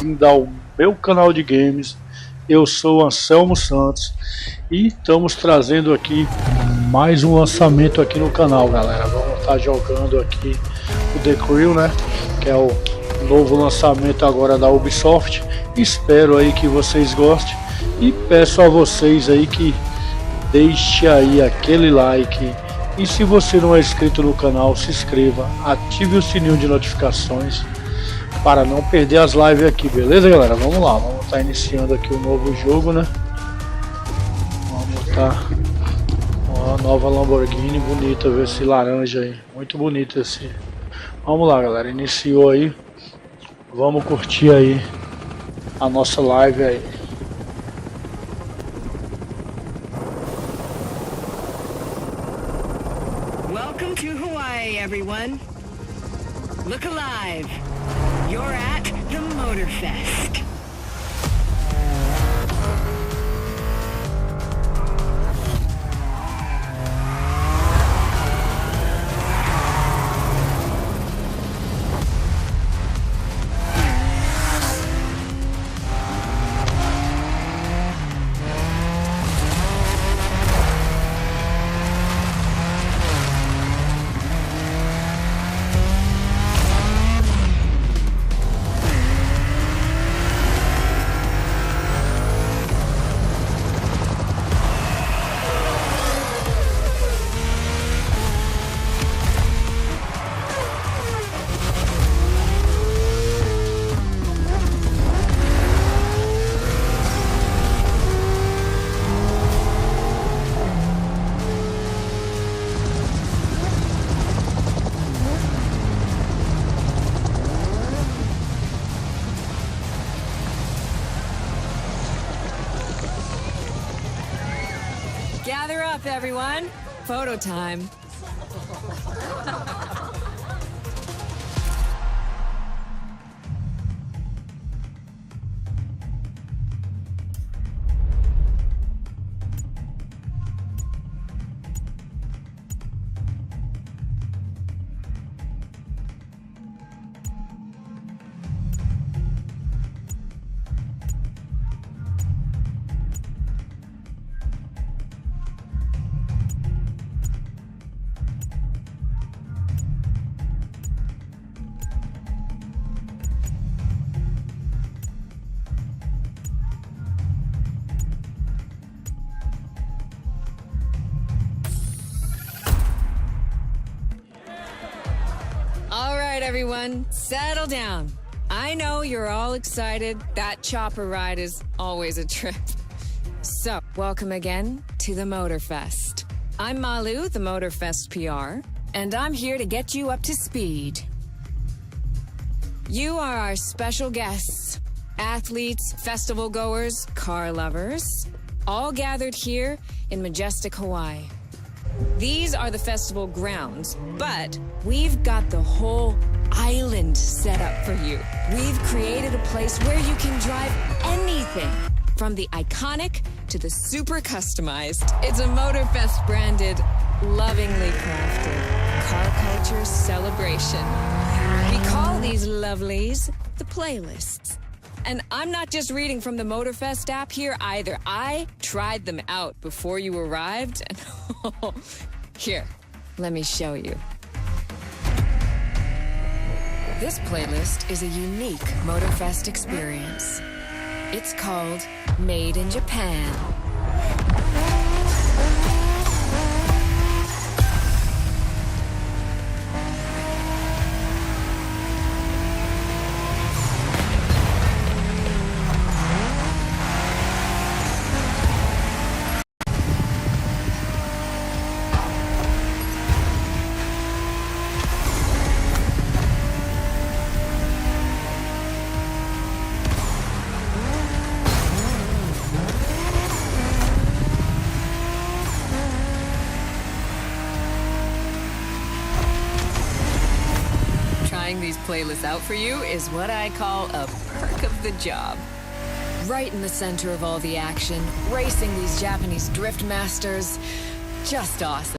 bem-vindo ao meu canal de games. Eu sou Anselmo Santos e estamos trazendo aqui mais um lançamento aqui no canal, galera. Vamos estar jogando aqui o The Crew, né? Que é o novo lançamento agora da Ubisoft. Espero aí que vocês gostem e peço a vocês aí que deixe aí aquele like. E se você não é inscrito no canal, se inscreva, ative o sininho de notificações para não perder as lives aqui, beleza, galera? Vamos lá, vamos estar iniciando aqui o novo jogo, né? Vamos estar uma nova Lamborghini bonita, ver esse laranja aí, muito bonito esse. Vamos lá, galera, iniciou aí, vamos curtir aí a nossa live aí. Welcome to Hawaii, everyone. Look alive. You're at the Motorfest. Gather up, everyone. Photo time. All right, everyone, settle down. I know you're all excited. That chopper ride is always a trip. So, welcome again to the Motorfest. I'm Malu, the Motorfest PR, and I'm here to get you up to speed. You are our special guests, athletes, festival goers, car lovers, all gathered here in majestic Hawaii. These are the festival grounds, but we've got the whole island set up for you. We've created a place where you can drive anything, from the iconic to the super customized. It's a Motorfest branded, lovingly crafted car culture celebration. We call these lovelies the playlists. And I'm not just reading from the Motorfest app here either. I tried them out before you arrived. And here, let me show you. This playlist is a unique Motorfest experience. It's called Made in Japan. These playlists out for you is what I call a perk of the job. Right in the center of all the action, racing these Japanese drift masters, just awesome.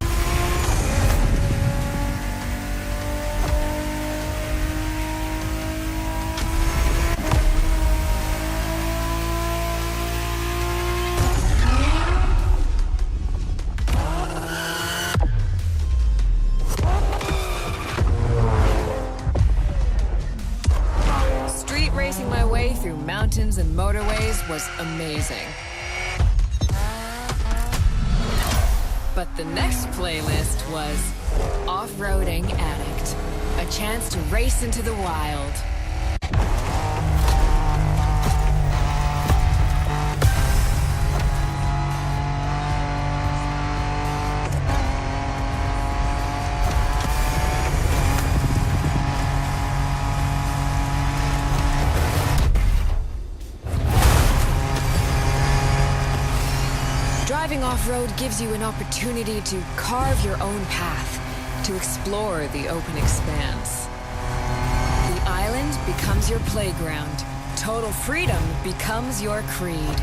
street racing my way through mountains and motorways was amazing. But the next playlist was Off-Roading Addict, a chance to race into the wild. Driving off-road gives you an opportunity to carve your own path, to explore the open expanse. The island becomes your playground. Total freedom becomes your creed.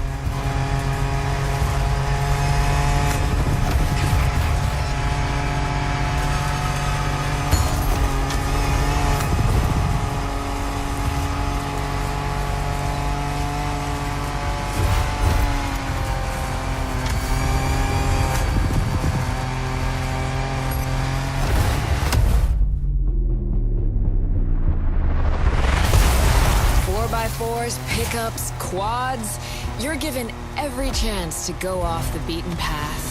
Pickups, quads, you're given every chance to go off the beaten path.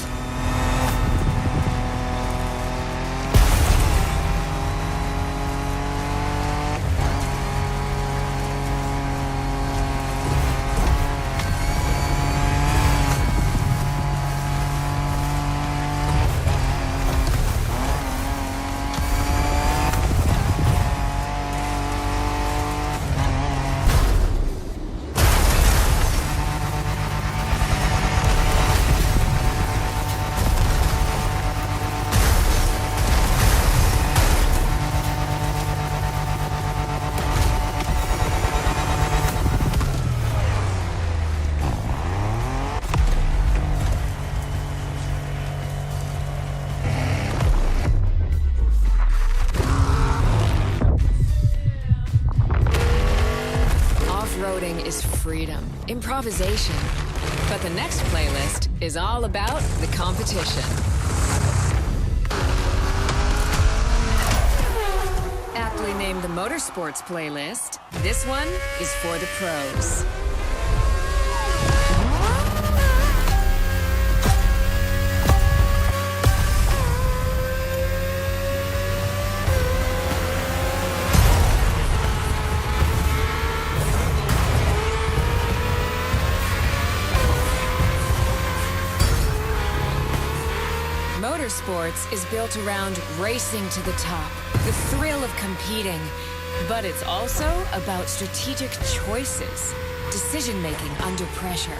Is freedom, improvisation. But the next playlist is all about the competition. Aptly named the Motorsports playlist, this one is for the pros. Motorsports is built around racing to the top, the thrill of competing. But it's also about strategic choices, decision-making under pressure.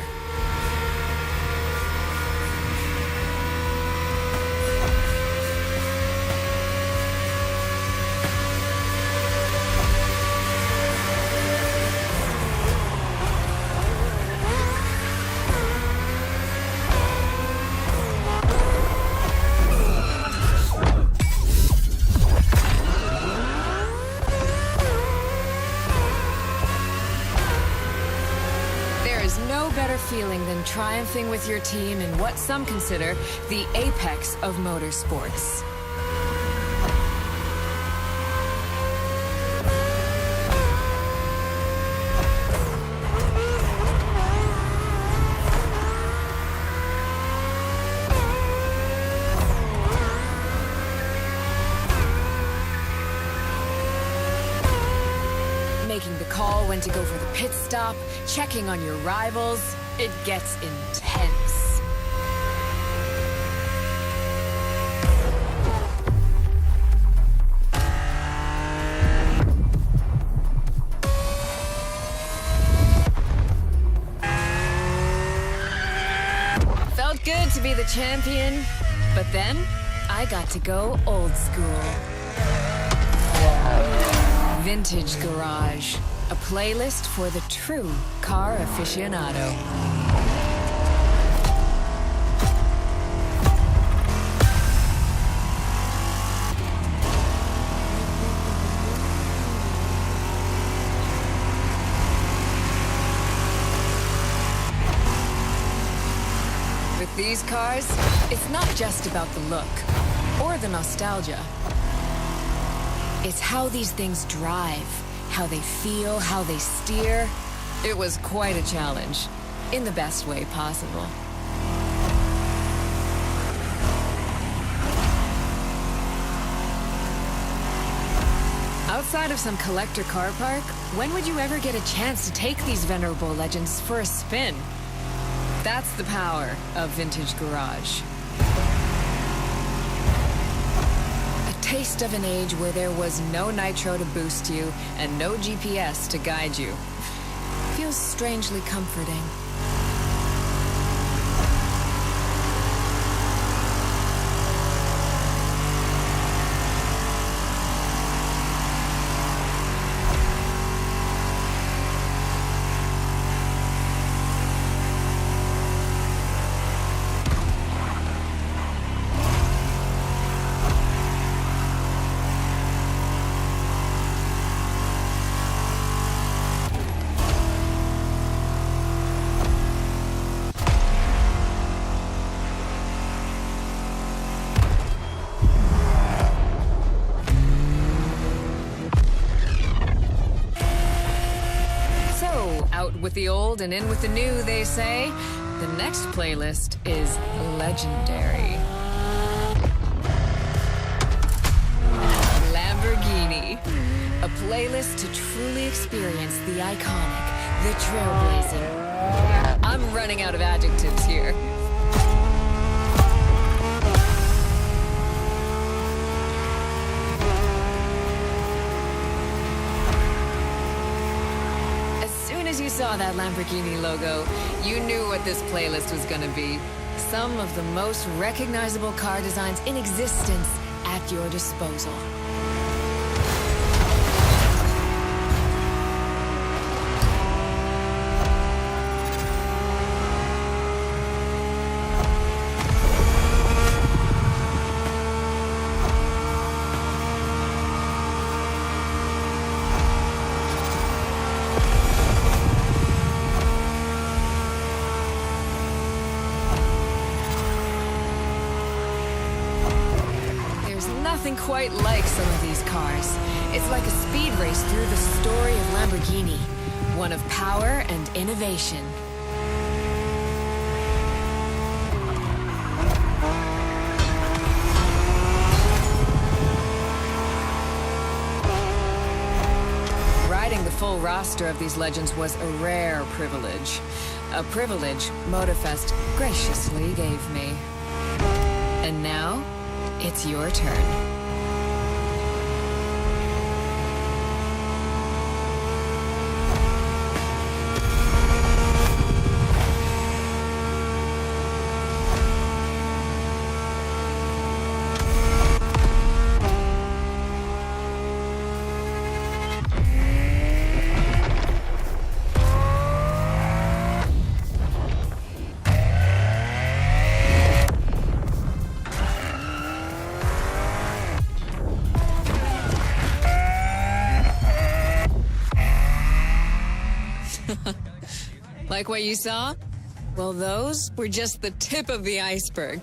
Feeling than triumphing with your team in what some consider the apex of motorsports. Making the call when to go for the pit stop, checking on your rivals. It gets intense. Felt good to be the champion, but then I got to go old school. Vintage Garage, a playlist for the true car aficionado. With these cars, it's not just about the look or the nostalgia. It's how these things drive, how they feel, how they steer. It was quite a challenge, in the best way possible. Outside of some collector car park, when would you ever get a chance to take these venerable legends for a spin? That's the power of Vintage Garage. A taste of an age where there was no nitro to boost you and no GPS to guide you. Feels strangely comforting. Out with the old and in with the new, they say. The next playlist is legendary. Lamborghini. A playlist to truly experience the iconic, the trailblazing. I'm running out of adjectives here. As you saw that Lamborghini logo, you knew what this playlist was gonna be. Some of the most recognizable car designs in existence at your disposal. Nothing quite like some of these cars. It's like a speed race through the story of Lamborghini, one of power and innovation. Riding the full roster of these legends was a rare privilege. A privilege Motorfest graciously gave me. And now, it's your turn. Like what you saw? Well, those were just the tip of the iceberg.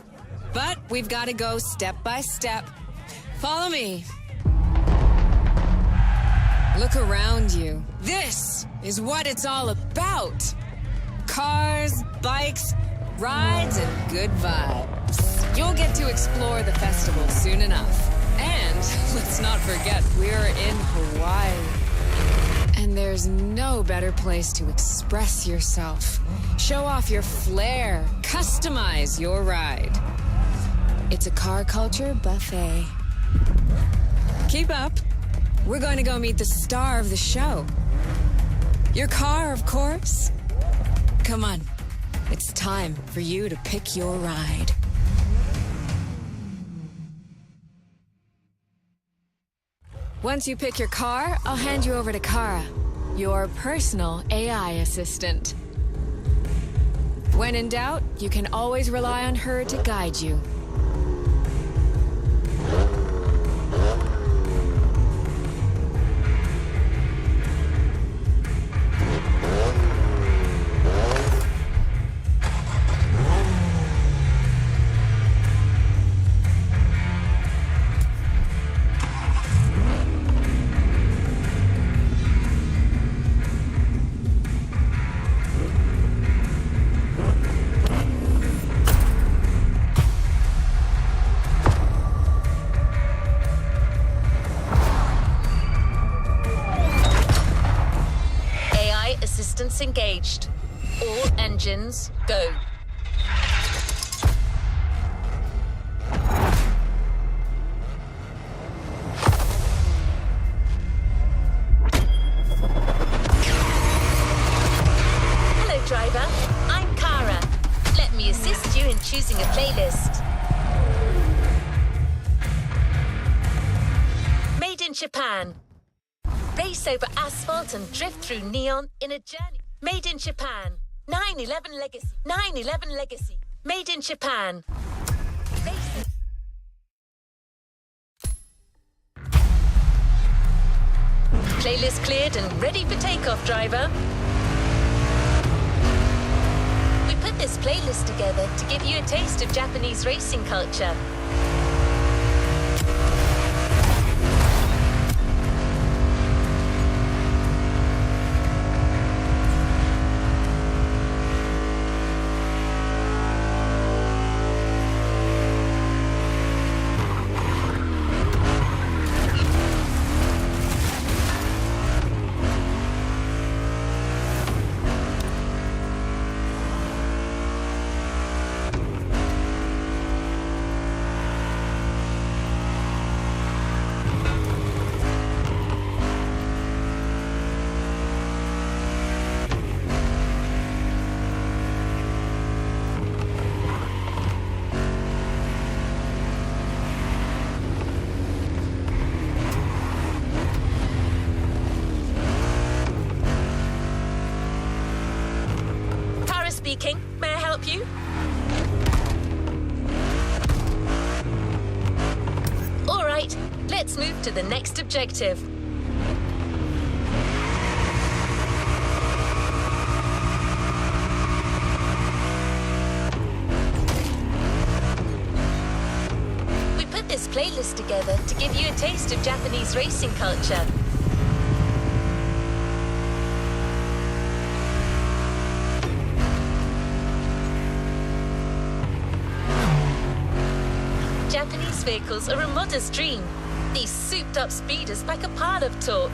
But we've got to go step by step. Follow me. Look around you. This is what it's all about. Cars, bikes, rides, and good vibes. You'll get to explore the festival soon enough. And let's not forget, we're in Hawaii. And there's no better place to express yourself, show off your flair, customize your ride. It's a car culture buffet. Keep up. We're going to go meet the star of the show. Your car, of course. Come on. It's time for you to pick your ride. Once you pick your car, I'll hand you over to Kara, your personal AI assistant. When in doubt, you can always rely on her to guide you. flight assistance engaged. All engines, go. Hello, driver. I'm Kara. Let me assist you in choosing a playlist. Made in Japan. Race over asphalt and drift through neon in a journey. Made in Japan. 9/11 Legacy. 9/11 Legacy. Made in Japan. Race. Playlist cleared and ready for takeoff, driver. We put this playlist together to give you a taste of Japanese racing culture. Speaking. May I help you? All right, let's move to the next objective. We put this playlist together to give you a taste of Japanese racing culture. Japanese vehicles are a modest dream. These souped-up speeders pack a pile of torque.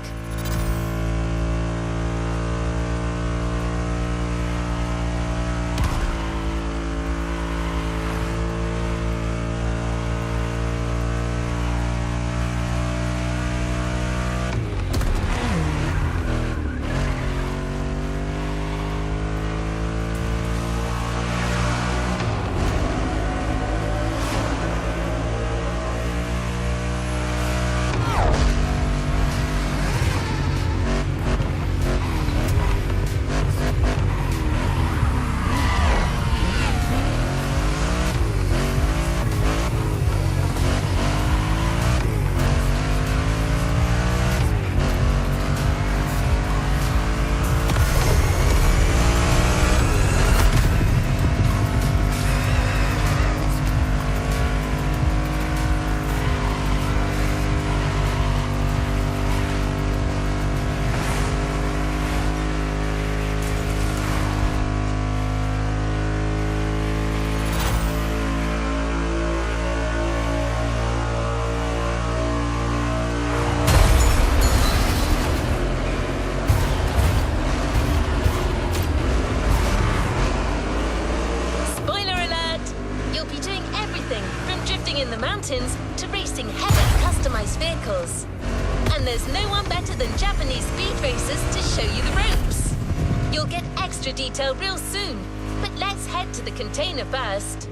To racing heavily customized vehicles. And there's no one better than Japanese speed racers to show you the ropes. You'll get extra detail real soon, but let's head to the container first.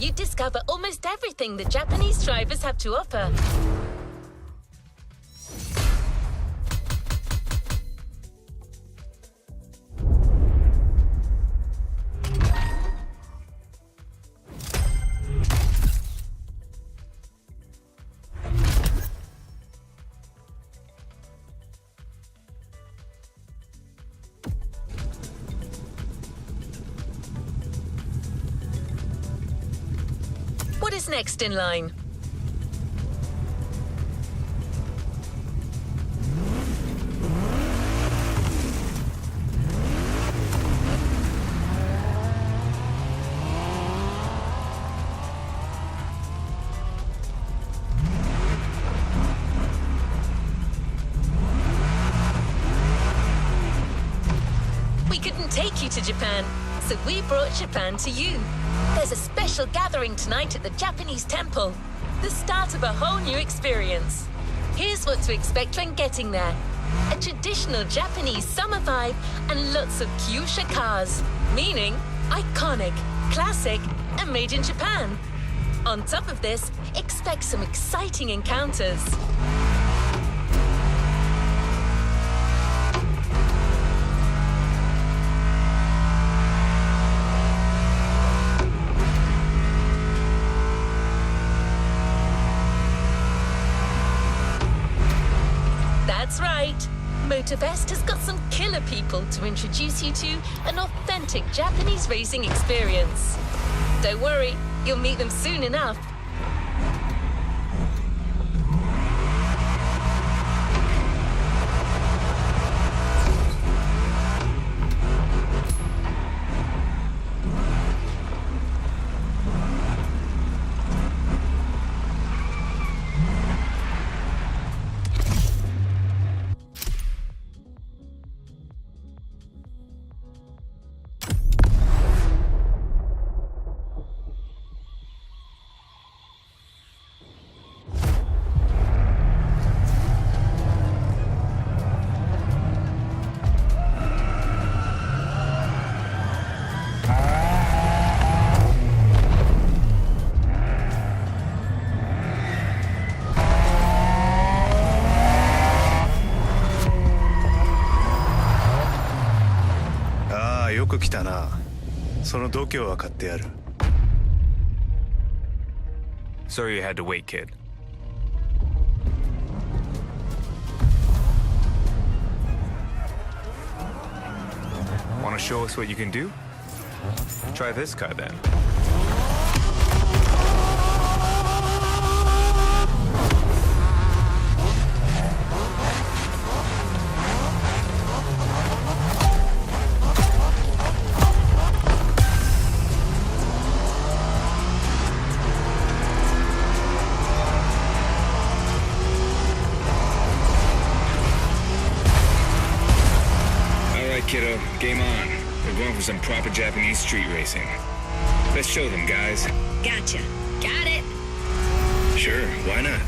you discover almost everything the Japanese drivers have to offer. What is next in line? We couldn't take you to Japan, so we brought Japan to you. There's a special gathering tonight at the Japanese temple. The start of a whole new experience. Here's what to expect when getting there. A traditional Japanese summer vibe and lots of kyusha cars. Meaning, iconic, classic, and made in Japan. On top of this, expect some exciting encounters. That's right. Motorfest has got some killer people to introduce you to an authentic Japanese racing experience. Don't worry, you'll meet them soon enough. Ah, よく来たな。その度胸は買ってやる。Sorry you had to wait, kid. Want to show us what you can do? Try this car then. Kiddo, game on. We're going for some proper Japanese street racing. Let's show them, guys. Gotcha. Got it. Sure, why not?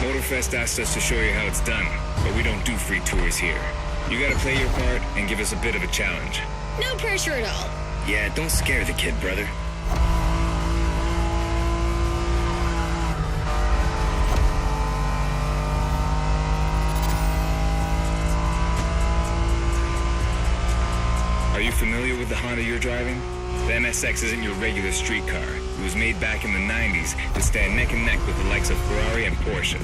Motorfest asked us to show you how it's done, but we don't do free tours here. You gotta play your part and give us a bit of a challenge. No pressure at all. Yeah, don't scare the kid, brother. Are you familiar with the Honda you're driving? The NSX isn't your regular street car. It was made back in the 90s to stand neck and neck with the likes of Ferrari and Porsche.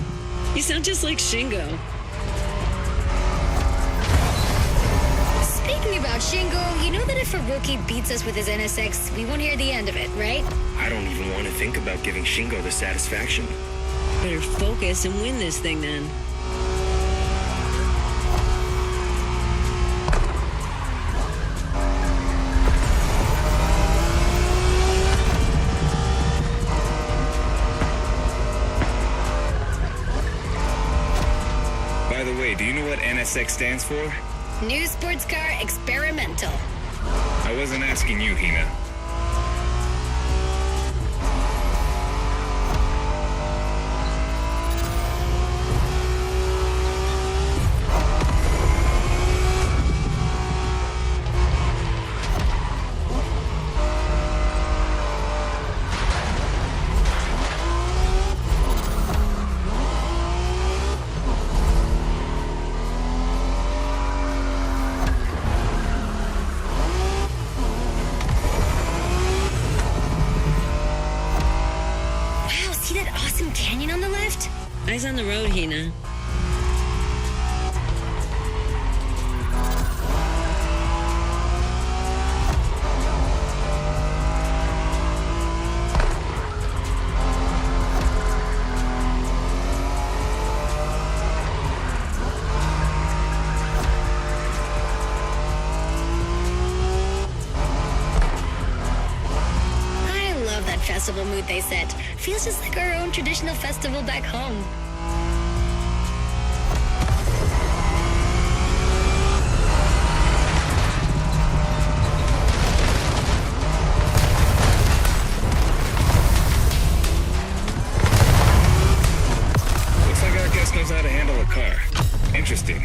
You sound just like Shingo. Speaking about Shingo, you know that if a rookie beats us with his NSX, we won't hear the end of it, right? I don't even want to think about giving Shingo the satisfaction. Better focus and win this thing then. By the way, do you know what NSX stands for? New sports car experimental. I wasn't asking you, Hina. Eyes on the road, Hina. Festival mood they set. Feels just like our own traditional festival back home. Looks like our guest knows how to handle a car. Interesting.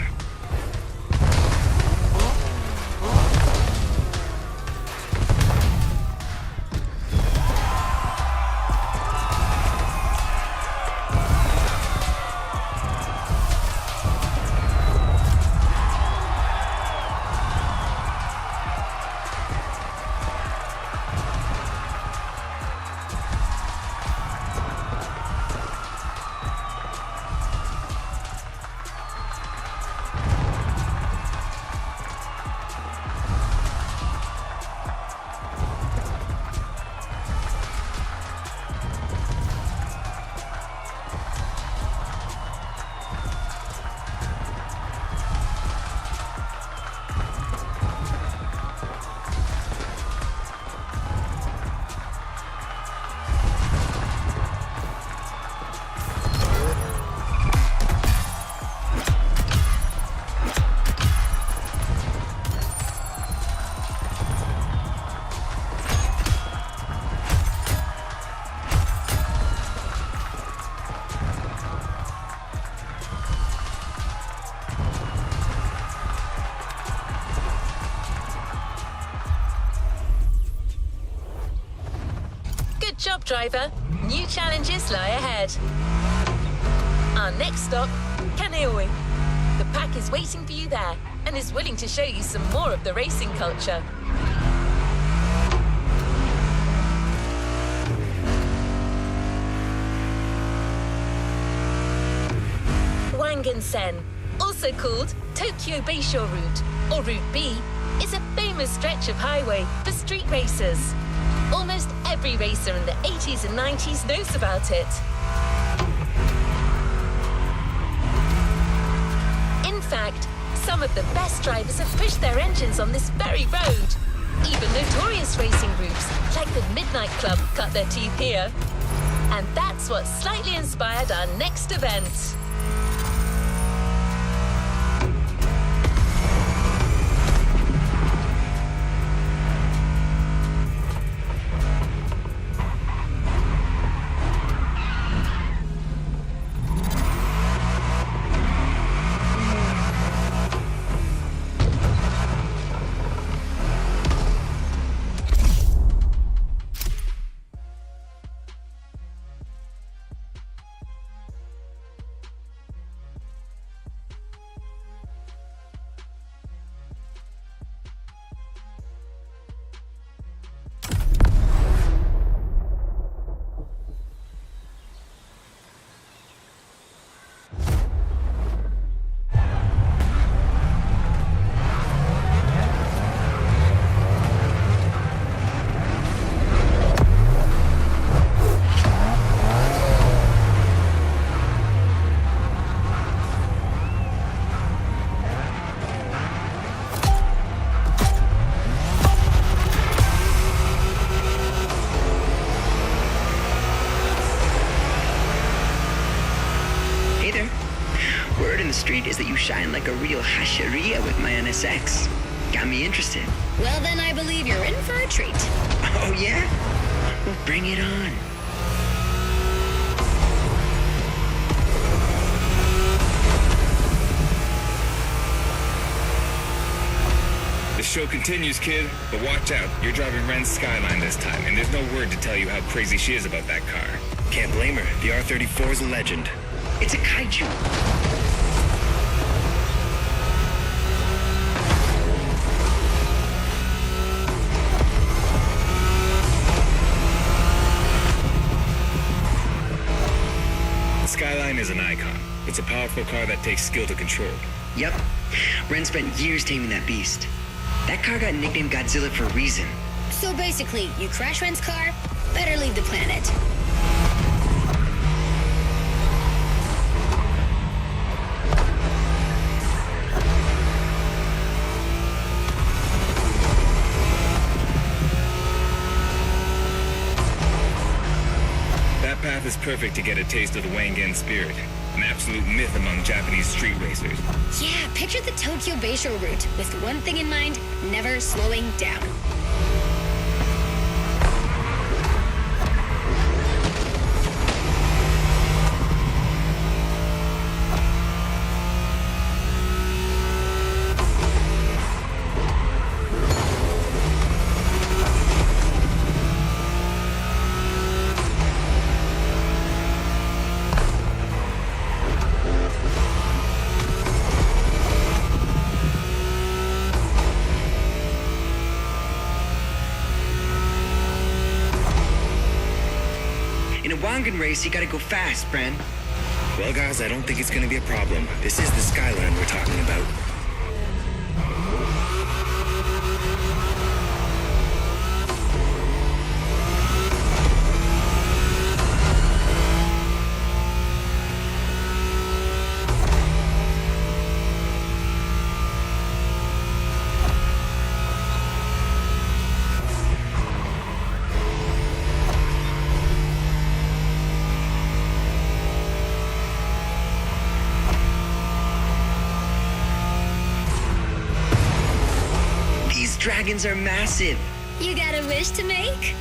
Good job, driver. New challenges lie ahead. Our next stop, Canal. The pack is waiting for you there and is willing to show you some more of the racing culture. Wangan-sen, also called Tokyo Bayshore Route, or Route B, is a famous stretch of highway for street racers. Almost every racer in the 80s and 90s knows about it. In fact, some of the best drivers have pushed their engines on this very road. Even notorious racing groups, like the Midnight Club, cut their teeth here. And that's what slightly inspired our next event. Street is that you shine like a real hasheria with my NSX. Got me interested. Well, then I believe you're in for a treat. Oh, yeah? Well, bring it on. The show continues, kid, but watch out. You're driving Ren's Skyline this time, and there's no word to tell you how crazy she is about that car. Can't blame her. The R34 is a legend. It's a kaiju. Skyline is an icon. It's a powerful car that takes skill to control. Yep. Ren spent years taming that beast. That car got nicknamed Godzilla for a reason. So basically, you crash Ren's car, better leave the planet. That path is perfect to get a taste of the Wangan spirit, an absolute myth among Japanese street racers. Yeah, picture the Tokyo Bayshore route, with one thing in mind, never slowing down. In a Wangan race, you gotta go fast, Bren. Well, guys, I don't think it's gonna be a problem. This is the skyline we're talking about. These dragons are massive. You got a wish to make?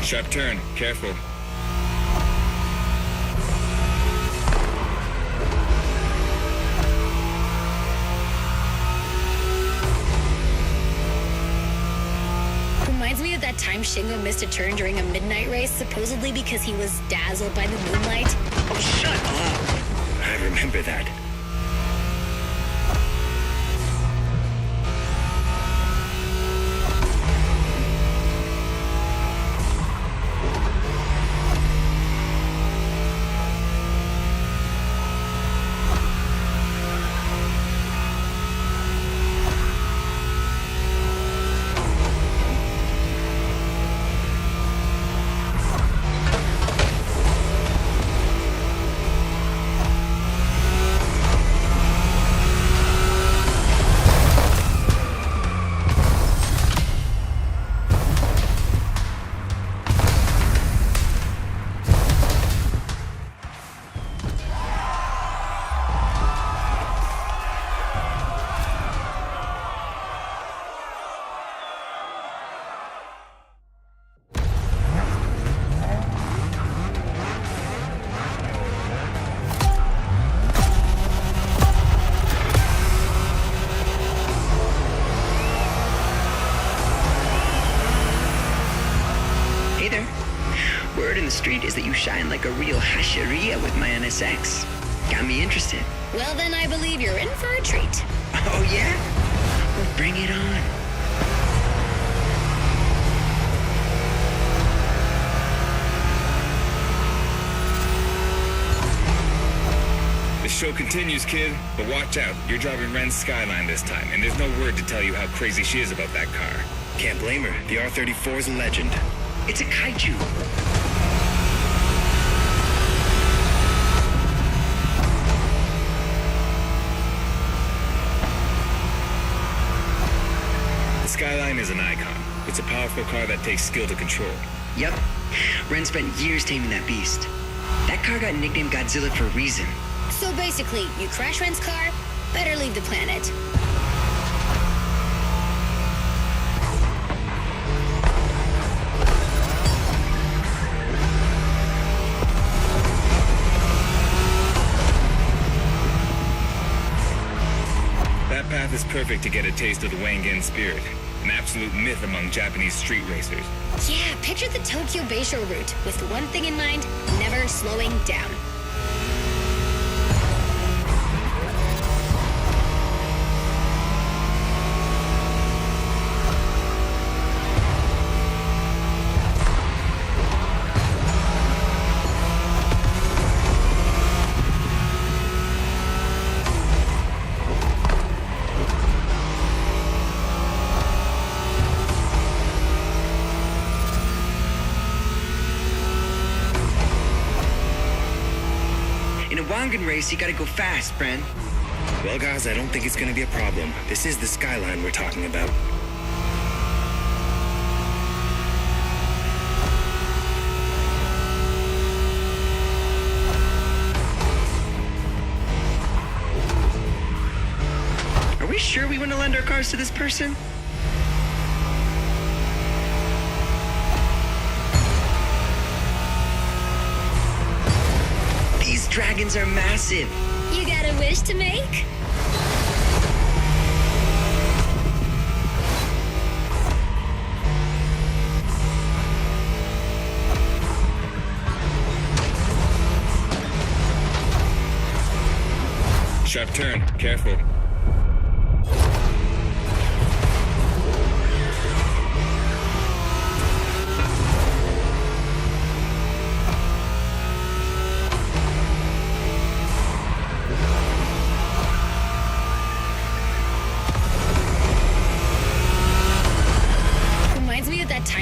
Sharp turn, careful. Reminds me of that time Shingo missed a turn during a midnight race, supposedly because he was dazzled by the moonlight. Oh, shut up! I remember that. Hey there. Word in the street is that you shine like a real hasheria with my NSX. Got me interested. Well, then I believe you're in for a treat. Oh, yeah? Well, bring it on. The show continues, kid, but watch out. You're driving Ren's Skyline this time, and there's no word to tell you how crazy she is about that car. Can't blame her. The R34 is a legend. It's a kaiju. The Skyline is an icon. It's a powerful car that takes skill to control. Yep. Ren spent years taming that beast. That car got nicknamed Godzilla for a reason. So basically, you crash Ren's car, better leave the planet. That path path is perfect to get a taste of the Wangen spirit, an absolute myth among Japanese street racers. Yeah, picture the Tokyo Bayshore route with one thing in mind: never slowing down. Wangen race, you gotta go fast, friend. Well, guys, I don't think it's gonna be a problem. This is the skyline we're talking about. Are we sure we want to lend our cars to this person? These dragons are massive. You got a wish to make? Sharp turn. Careful.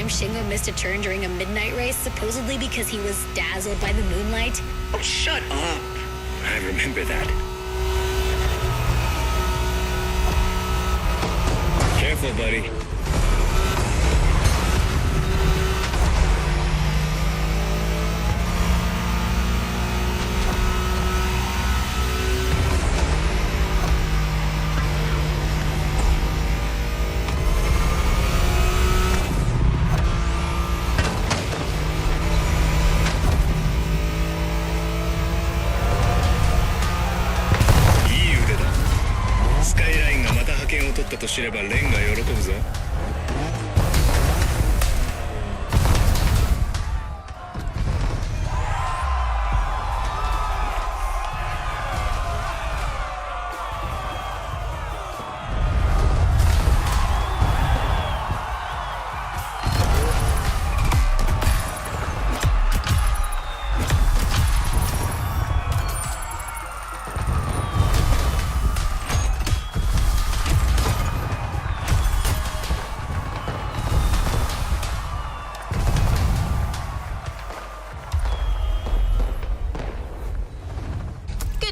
Shingo missed a turn during a midnight race, supposedly because he was dazzled by the moonlight. Oh, shut up. I remember that. Careful, buddy.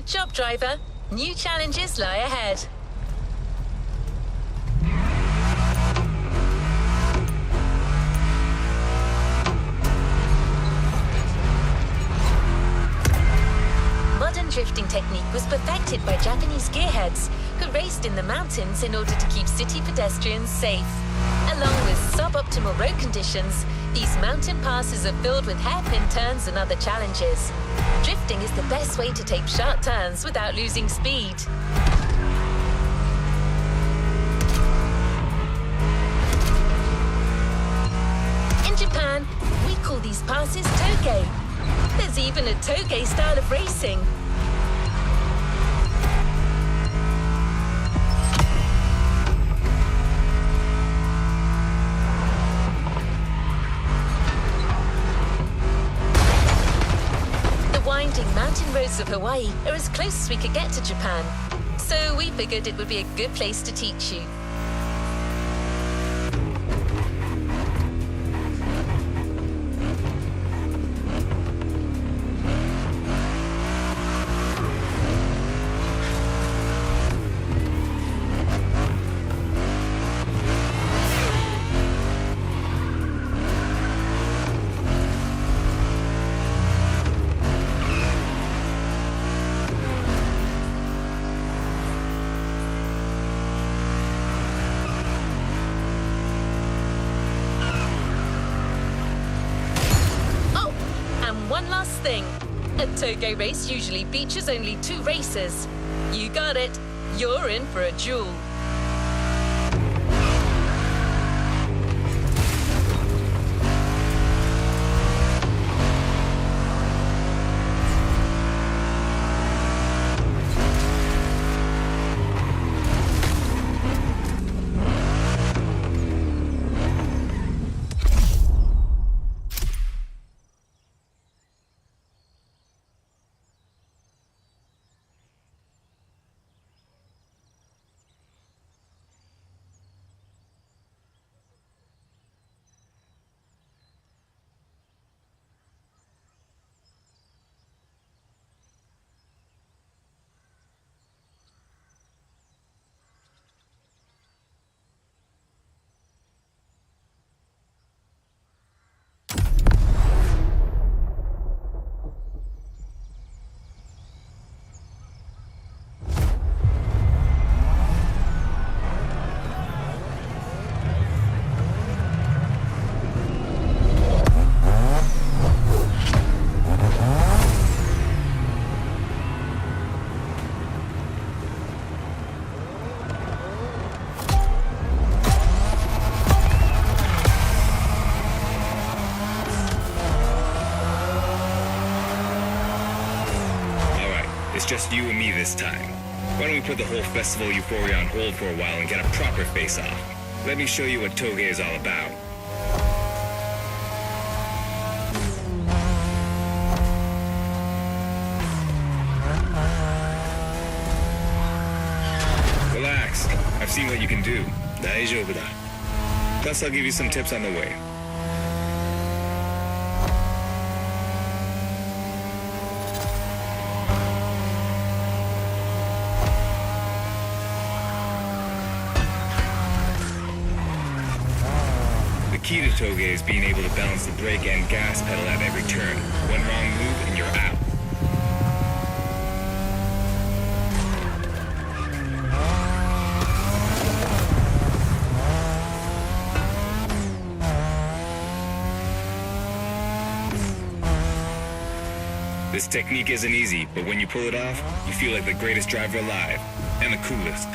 job, driver. New challenges lie ahead. Modern drifting technique was perfected by Japanese gearheads who raced in the mountains in order to keep city pedestrians safe. Along with suboptimal road conditions, these mountain passes are filled with hairpin turns and other challenges. Drifting is the best way to take sharp turns without losing speed. In Japan, we call these passes toge. There's even a toge style of racing. Mountain roads of Hawaii are as close as we could get to Japan, so we figured it would be a good place to teach you. One last thing. A toge race usually features only 2 racers. You got it. You're in for a duel. just you and me this time. Why don't we put the whole festival euphoria on hold for a while and get a proper face-off? Let me show you what Toge is all about. Relax. I've seen what you can do. 大丈夫だ. Plus, I'll give you some tips on the way. The key to Toge is being able to balance the brake and gas pedal at every turn. One wrong move and you're out. This technique isn't easy, but when you pull it off, you feel like the greatest driver alive, and the coolest.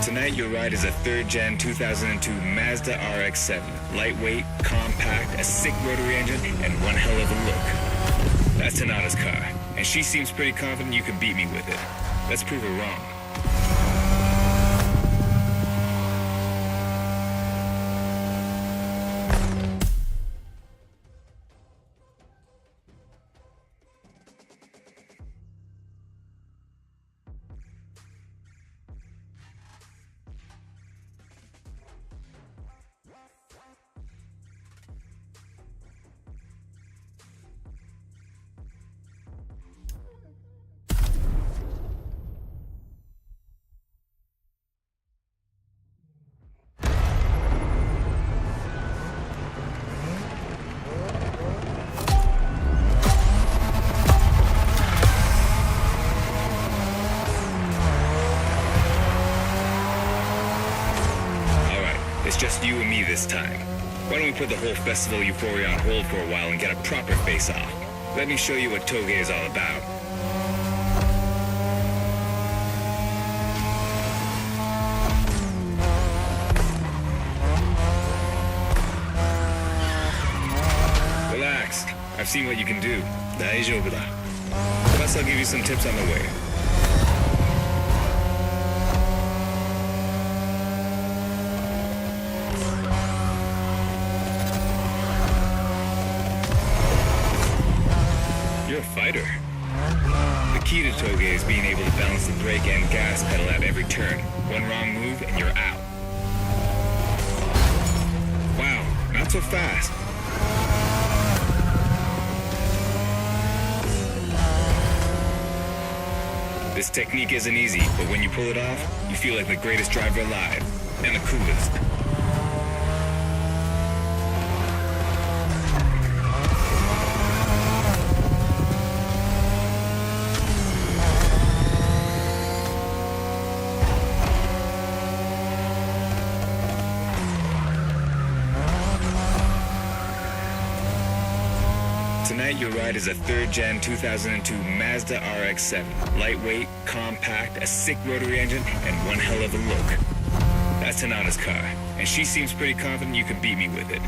Tonight, your ride is a third-gen 2002 Mazda RX-7. Lightweight, compact, a sick rotary engine, and one hell of a look. That's Tanada's car, and she seems pretty confident you can beat me with it. Let's prove her wrong. It's just you and me this time. Why don't we put the whole festival euphoria on hold for a while and get a proper face-off? Let me show you what Toge is all about. Relax. I've seen what you can do. 大丈夫だ. Plus, I'll give you some tips on the way. You're a fighter. The key to Toge is being able to balance the brake and gas pedal at every turn. One wrong move and you're out. Wow, not so fast. This technique isn't easy, but when you pull it off, you feel like the greatest driver alive, and the coolest. Tonight, your ride is a third-gen 2002 Mazda RX-7. Lightweight, compact, a sick rotary engine, and one hell of a look. That's Tanada's car, and she seems pretty confident you can beat me with it.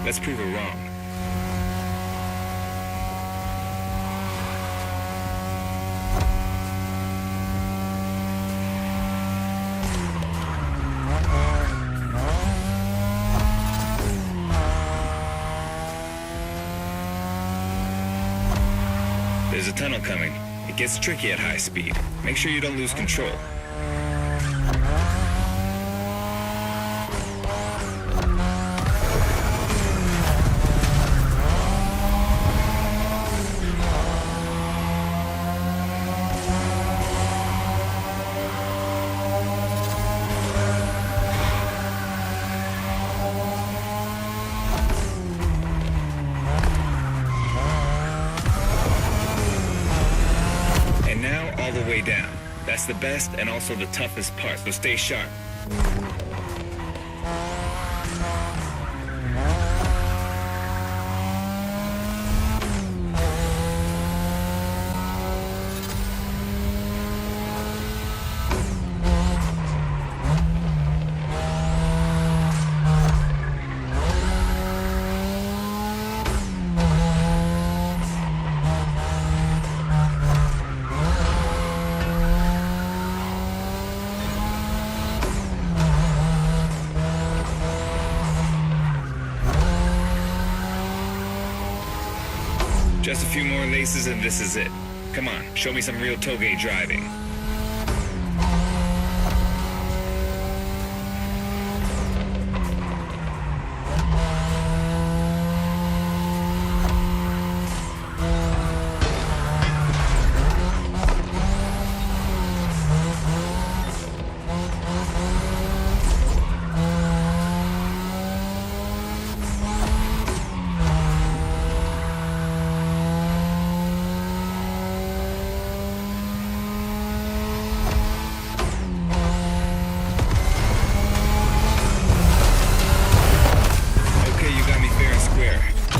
Let's prove her wrong. There's a tunnel coming. It gets tricky at high speed. Make sure you don't lose control. way down. That's the best and also the toughest part, so stay sharp. Just a few more laces and this is it. Come on, show me some real toge driving.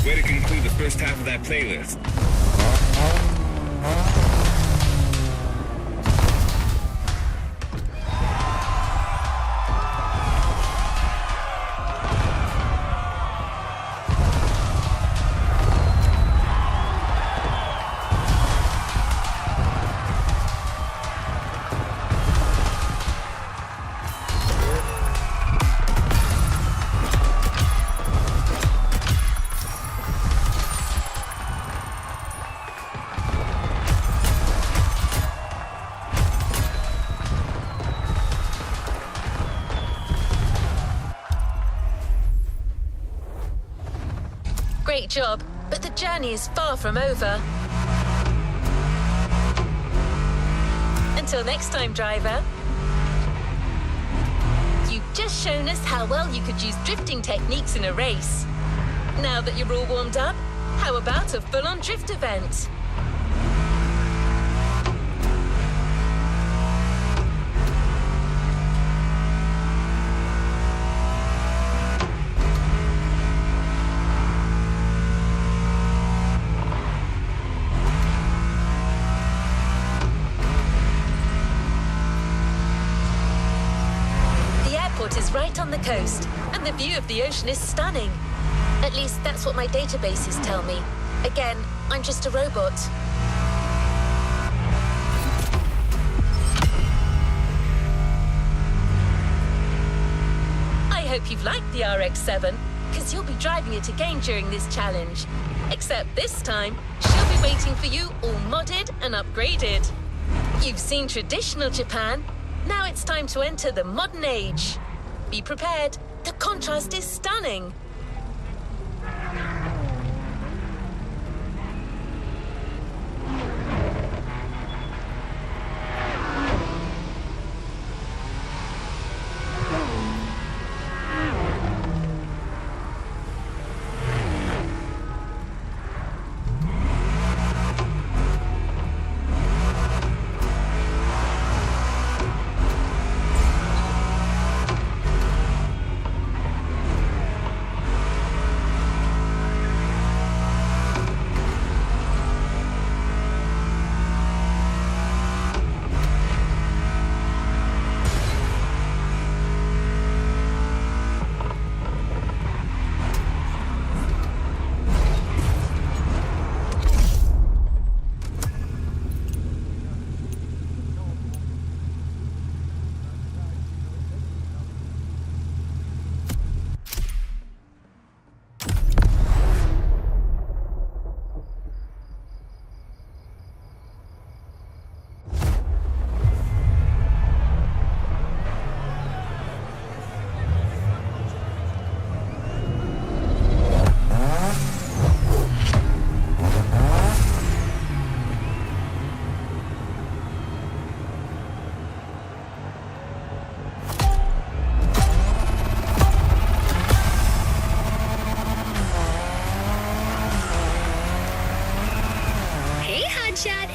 Way to conclude the first half of that playlist. Great job, but the journey is far from over. Until next time, driver. You've just shown us how well you could use drifting techniques in a race. Now that you're all warmed up, how about a full-on drift event? Is right on the coast, and the view of the ocean is stunning. At least that's what my databases tell me. Again, I'm just a robot. I hope you've liked the RX-7, because you'll be driving it again during this challenge. Except this time, she'll be waiting for you all modded and upgraded. You've seen traditional Japan. Now it's time to enter the modern age. Be prepared. The contrast is stunning.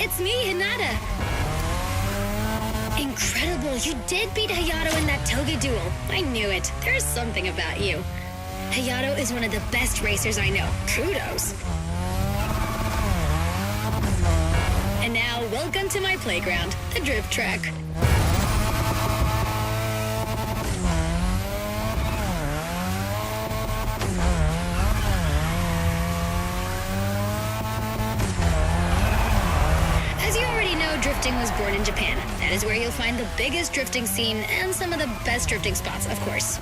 It's me, Hinata. Incredible, you did beat Hayato in that toga duel. I knew it. There's something about you. Hayato is one of the best racers I know. Kudos. And now, welcome to my playground, the drift track. As you already know, drifting was born in Japan. That is where you'll find the biggest drifting scene and some of the best drifting spots, of course.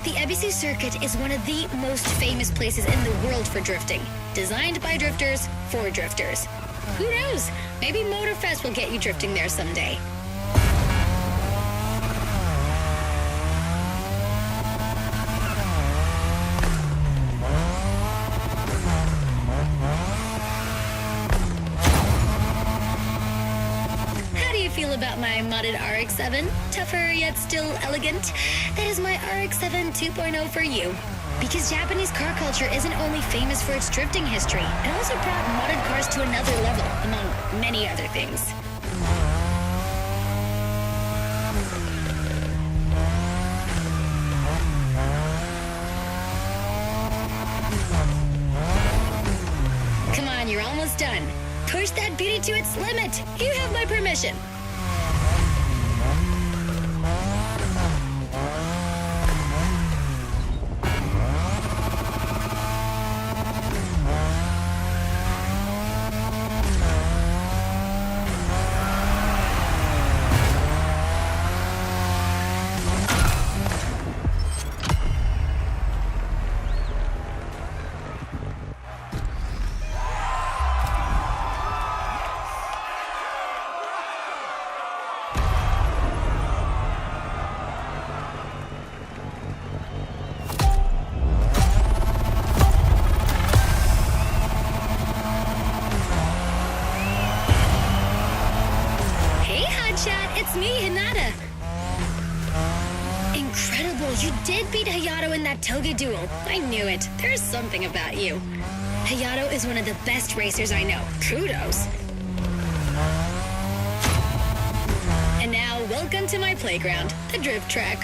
The Ebisu circuit is one of the most famous places in the world for drifting. Designed by drifters, for drifters. Who knows? Maybe Motorfest will get you drifting there someday. About my modded RX-7, tougher yet still elegant. That is my RX-7 2.0 for you. Because Japanese car culture isn't only famous for its drifting history, it also brought modded cars to another level, among many other things. Come on, you're almost done. Push that beauty to its limit. You have my permission. It's me, Hinata. Incredible, you did beat Hayato in that toga duel. I knew it. There's something about you. Hayato is one of the best racers I know. Kudos. And now, welcome to my playground, the drift track.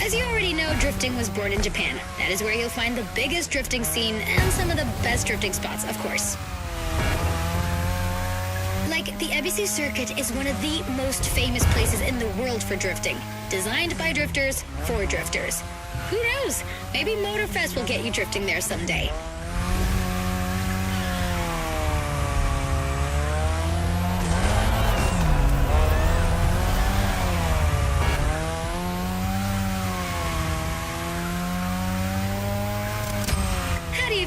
As you already know, drifting was born in Japan. That is where you'll find the biggest drifting scene and some of the best drifting spots, of course. The Ebisu circuit is one of the most famous places in the world for drifting. Designed by drifters, for drifters. Who knows? Maybe Motorfest will get you drifting there someday.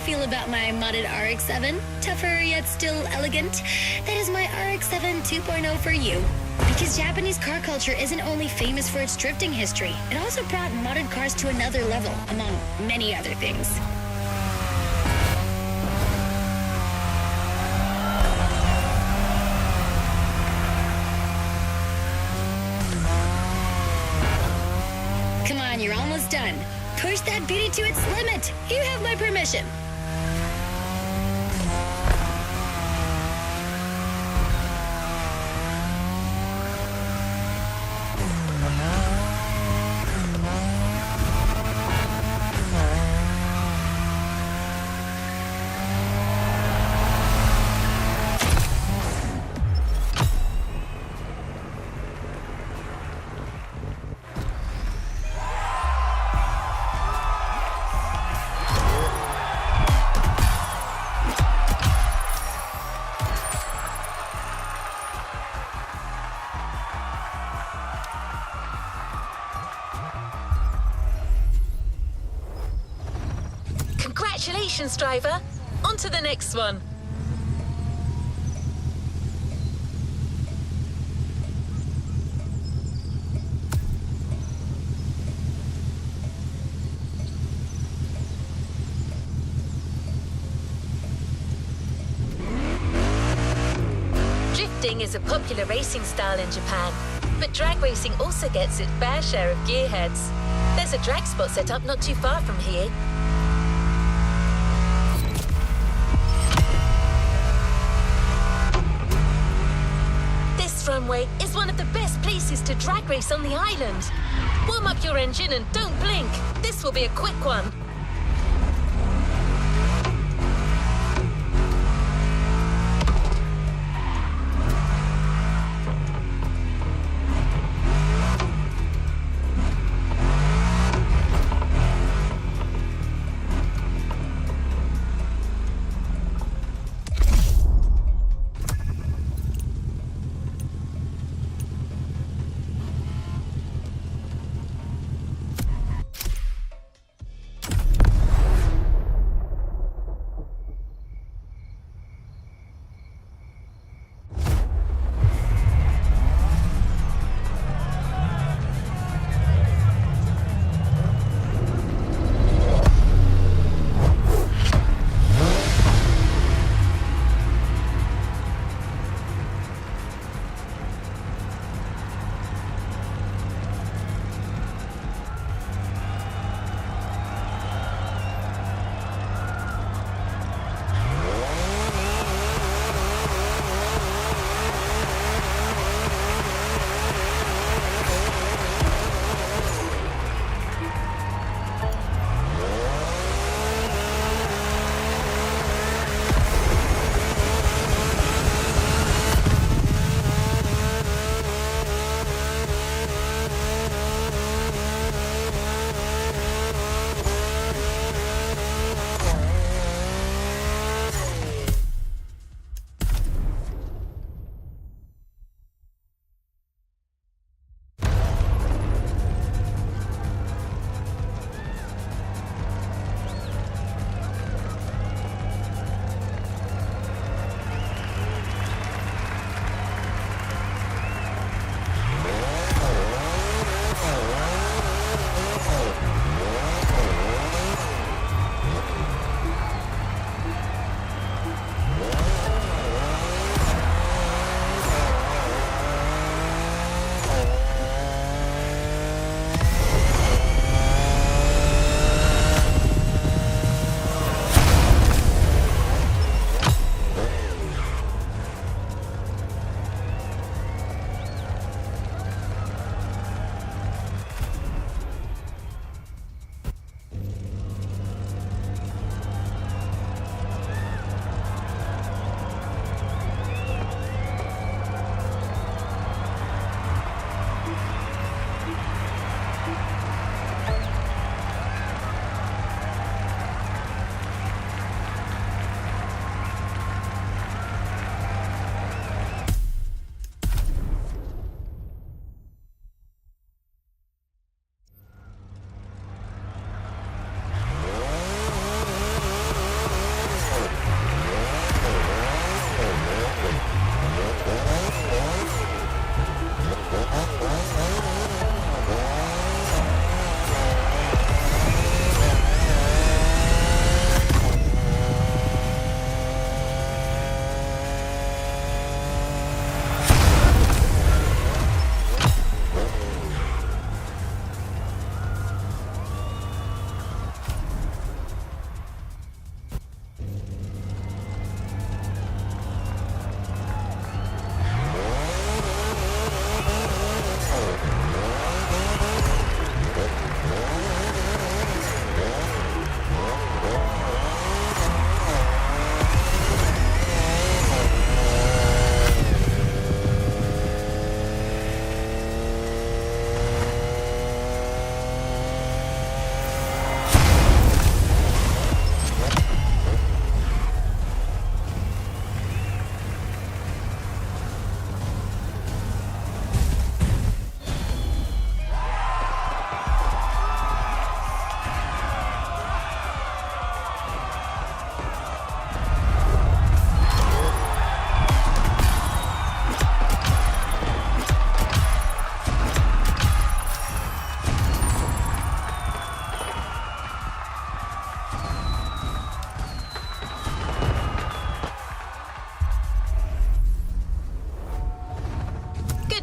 Feel about my modded RX-7? Tougher yet still elegant? That is my RX-7 2.0 for you. Because Japanese car culture isn't only famous for its drifting history, it also brought modded cars to another level, among many other things. Come on, you're almost done. Push that beauty to its limit. You have my permission. Congratulations, driver. On to the next one. Drifting is a popular racing style in Japan, But drag racing also gets its fair share of gearheads. There's a drag spot set up not too far from here. This runway is one of the best places to drag race on the island. Warm up your engine and don't blink. This will be a quick one.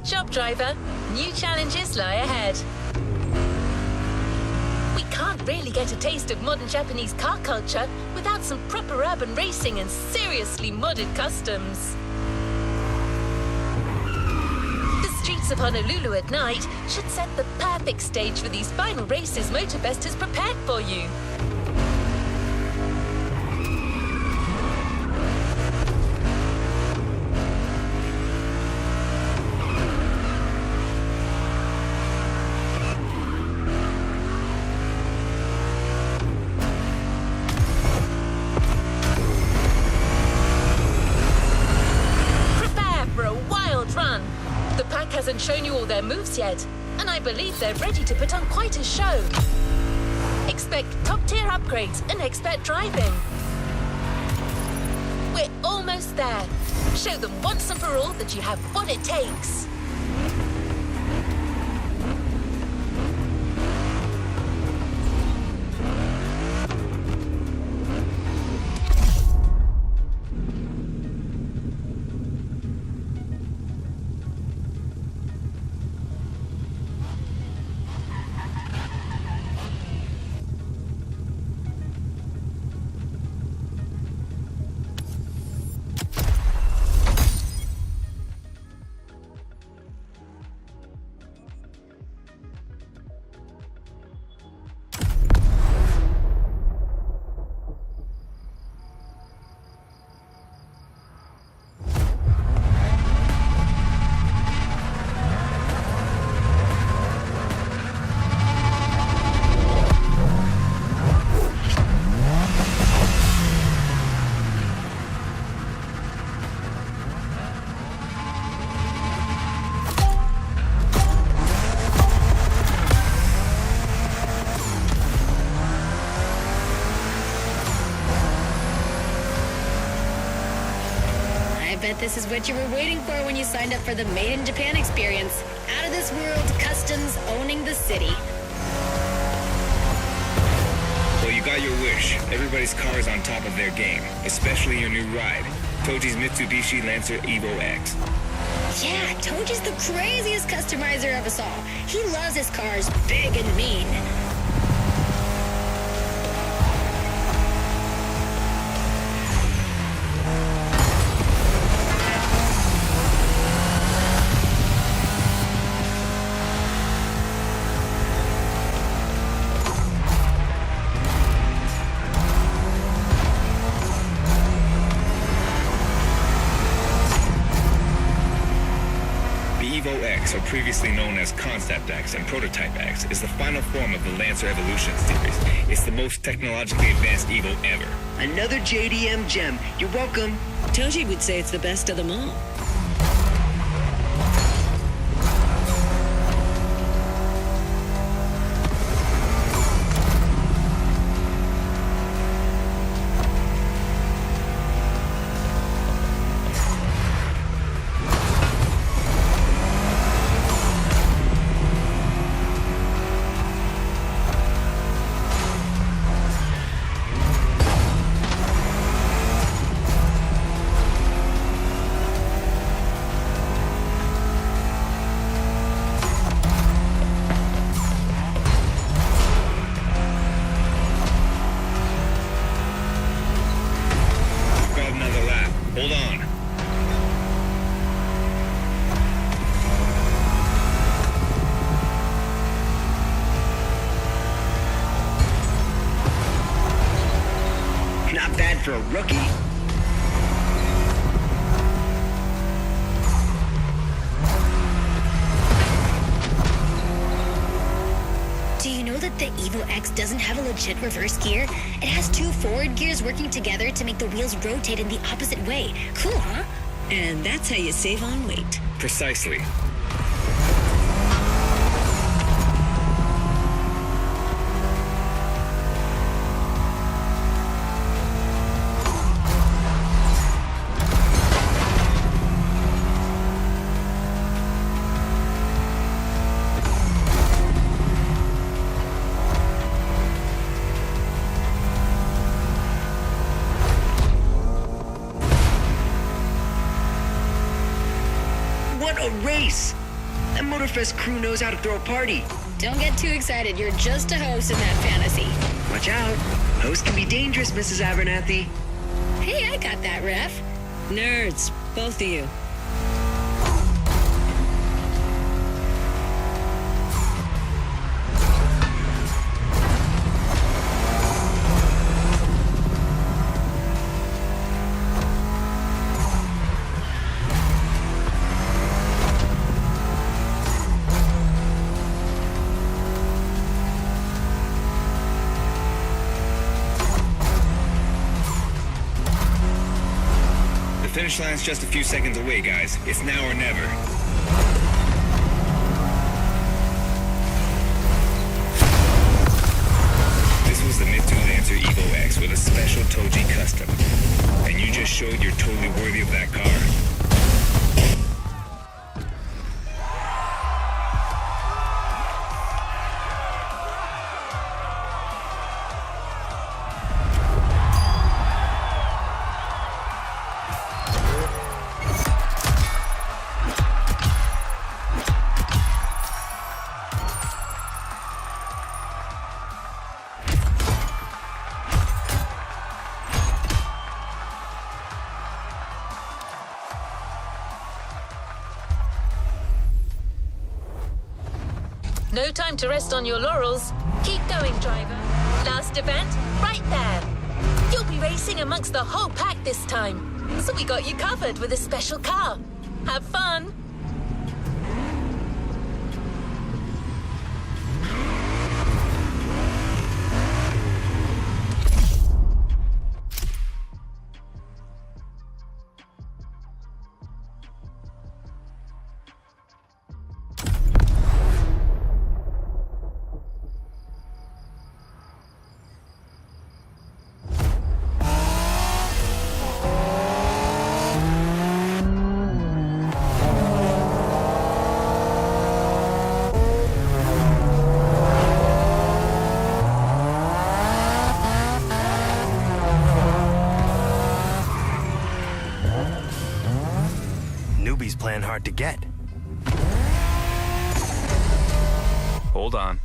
Good job, driver. New challenges lie ahead. We can't really get a taste of modern Japanese car culture without some proper urban racing and seriously modded customs. The streets of Honolulu at night should set the perfect stage for these final races Motorfest has prepared for you. Hasn't shown you all their moves yet, and I believe they're ready to put on quite a show. Expect top-tier upgrades and expert driving. We're almost there. Show them once and for all that you have what it takes. I bet this is what you were waiting for when you signed up for the Made in Japan experience. Out of this world, customs owning the city. Well, you got your wish. Everybody's car is on top of their game, especially your new ride, Toji's Mitsubishi Lancer Evo X. Yeah, Toji's the craziest customizer of us all. He loves his cars big and mean. Evo X, or previously known as Concept X and Prototype X, is the final form of the Lancer Evolution series. It's the most technologically advanced Evo ever. Another JDM gem. You're welcome. Toji would say it's the best of them all. Hold on. Not bad for a rookie. Do you know that the Evo X doesn't have a legit reverse gear? It has two forward gears working together to make the wheels rotate in the opposite way. Cool, huh? And that's how you save on weight. Precisely. What a race! That Motorfest crew knows how to throw a party. Don't get too excited. You're just a host in that fantasy. Watch out. Hosts can be dangerous, Mrs. Abernathy. Hey, I got that, Ref. Nerds, both of you. The finish line's just a few seconds away, guys. It's now or never. This was the Mitsu Lancer Evo X with a special Toji custom. And you just showed you're totally worthy of that car. No time to rest on your laurels. Keep going, driver. Last event, right there. You'll be racing amongst the whole pack this time. So we got you covered with a special car. Have fun. Newbies playing hard to get. Hold on.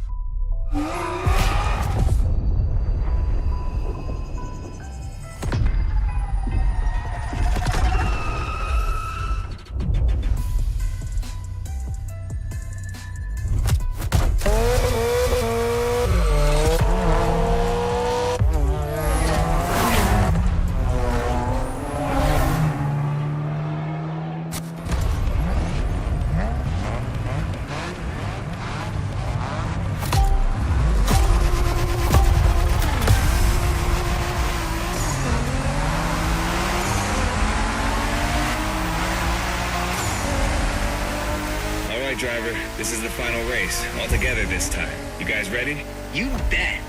Driver, this is the final race, all together this time. You guys ready? You bet.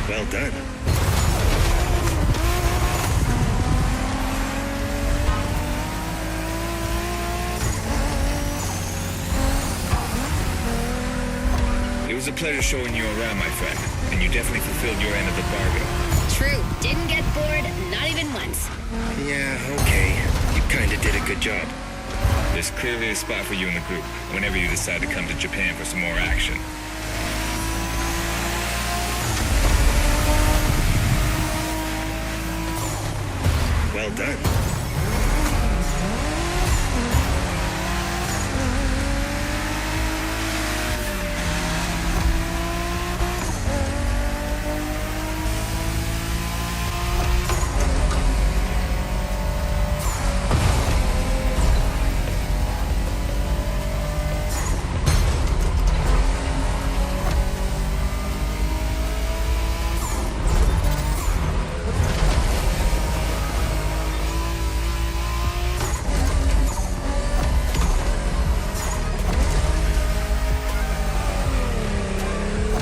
Well done. It was a pleasure showing you around, my friend, and you definitely fulfilled your end of the bargain. True. Didn't get bored, not even once. Yeah, okay. You kinda did a good job. There's clearly a spot for you in the group whenever you decide to come to Japan for some more action. Well done.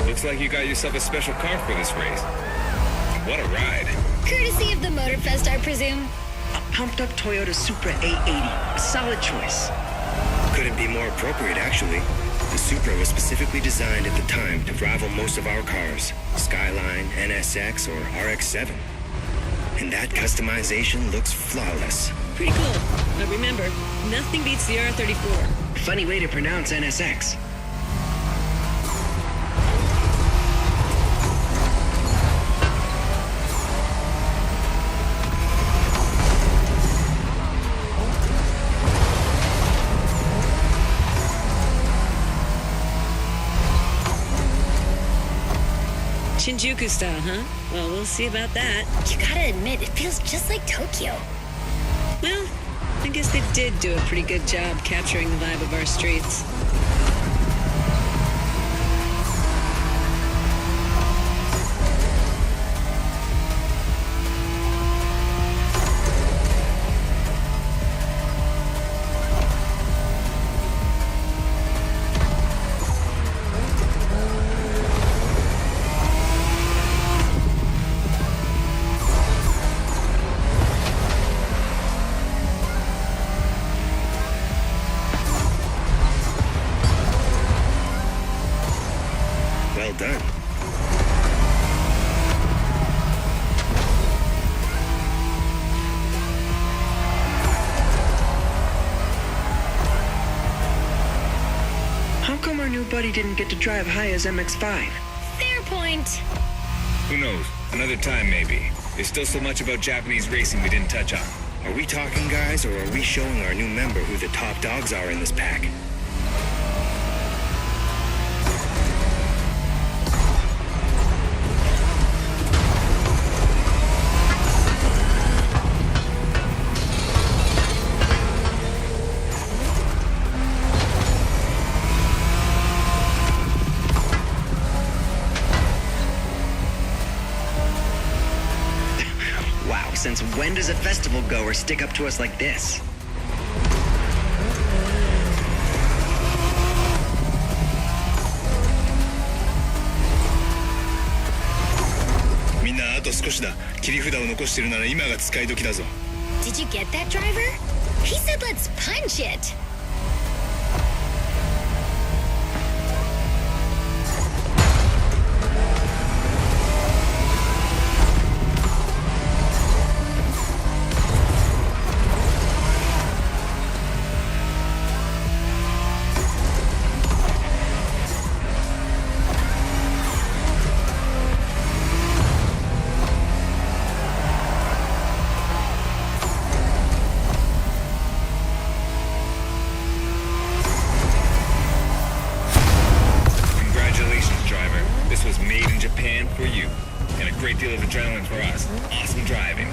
Looks like you got yourself a special car for this race. What a ride. Courtesy of the Motorfest, I presume. A pumped-up Toyota Supra A80. A solid choice. Couldn't be more appropriate, actually. The Supra was specifically designed at the time to rival most of our cars. Skyline, NSX, or RX-7. And that customization looks flawless. Pretty cool. But remember, nothing beats the R34. Funny way to pronounce NSX. Shinjuku style, huh? Well, we'll see about that. You gotta admit, it feels just like Tokyo. Well, I guess they did do a pretty good job capturing the vibe of our streets. Well done. How come our new buddy didn't get to drive high as MX-5? Fair point. Who knows? Another time, maybe. There's still so much about Japanese racing we didn't touch on. Are we talking, guys, or are we showing our new member who the top dogs are in this pack? Wow, since when does a festival goer stick up to us like this? Did you get that, driver? He said let's punch it. For you, and a great deal of adrenaline for us. Awesome driving.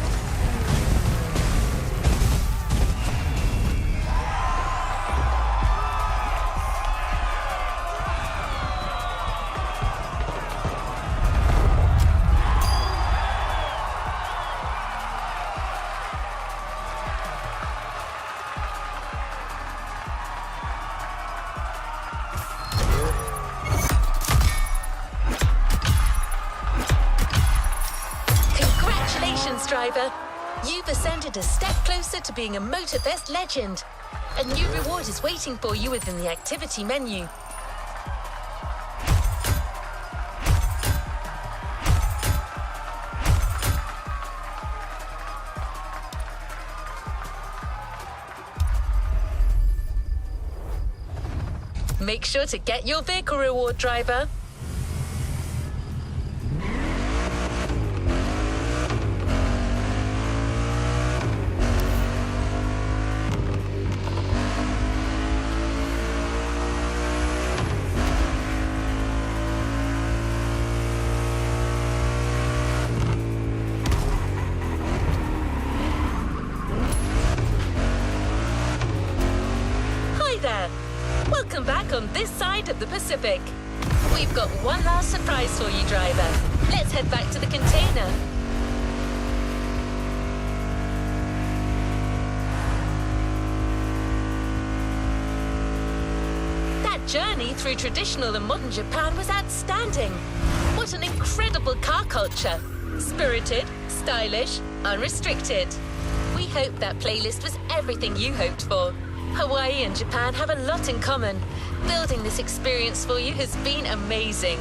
Driver, you've ascended a step closer to being a Motorfest legend. A new reward is waiting for you within the activity menu. Make sure to get your vehicle reward, driver. Welcome back on this side of the Pacific. We've got one last surprise for you, driver. Let's head back to the container. That journey through traditional and modern Japan was outstanding. What an incredible car culture. Spirited, stylish, unrestricted. We hope that playlist was everything you hoped for. Hawaii and Japan have a lot in common. Building this experience for you has been amazing.